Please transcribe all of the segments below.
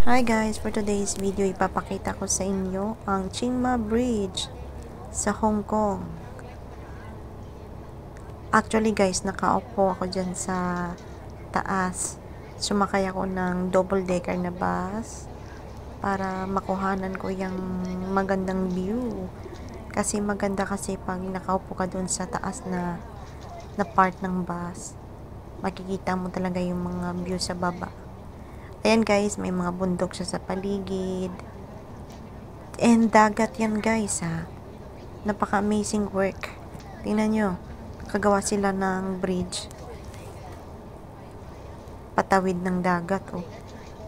Hi guys, for today's video ipapakita ko sa inyo ang Chiang Mai Bridge sa Hong Kong. Actually guys, nakaupo ako dyan sa taas. Sumakay ako ng double decker na bus para makuhanan ko yung magandang view. Kasi maganda kasi pag nakaupo ka dun sa taas na part ng bus, makikita mo talaga yung mga view sa baba. Ayan guys, may mga bundok siya sa paligid. And dagat yan guys ha. Napaka-amazing work. Tingnan nyo. Nakagawa sila ng bridge. Patawid ng dagat oh.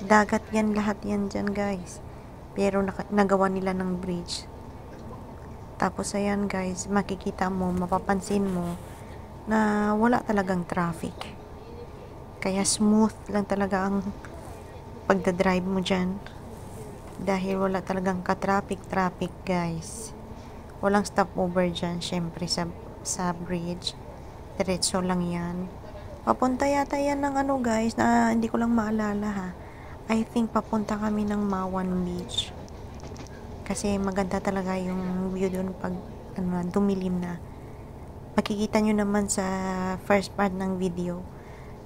Dagat yan lahat yan dyan guys. Pero nagawa nila ng bridge. Tapos ayan guys, makikita mo, mapapansin mo na wala talagang traffic. Kaya smooth lang talaga ang pagdadrive mo dyan. Dahil wala talagang ka-traffic guys. Walang stopover dyan, syempre sa bridge. Diretso lang yan. Papunta yata yan ng ano guys, na hindi ko lang maalala ha. I think papunta kami ng Mawan Beach. Kasi maganda talaga yung view doon pag dumilim na. Makikita nyo naman sa first part ng video.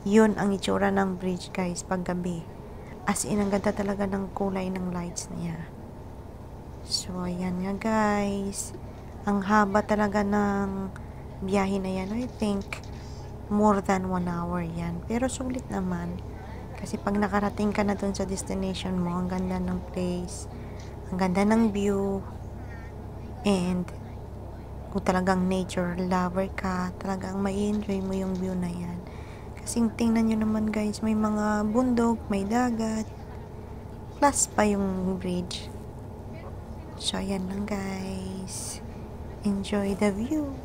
Yun ang itsura ng bridge guys pag gabi. As in, ang ganda talaga ng kulay ng lights niya. So, ayan nga guys. Ang haba talaga ng biyahe na yan. I think, more than 1 hour yan. Pero sulit naman. Kasi pag nakarating ka na dun sa destination mo, ang ganda ng place. Ang ganda ng view. And, kung talagang nature lover ka, talagang mai-enjoy mo yung view na yan. Kasi tingnan nyo naman guys, may mga bundok, may dagat, plus pa yung bridge. So, ayan lang guys. Enjoy the view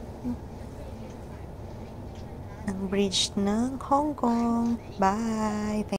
ng bridge ng Hong Kong. Bye!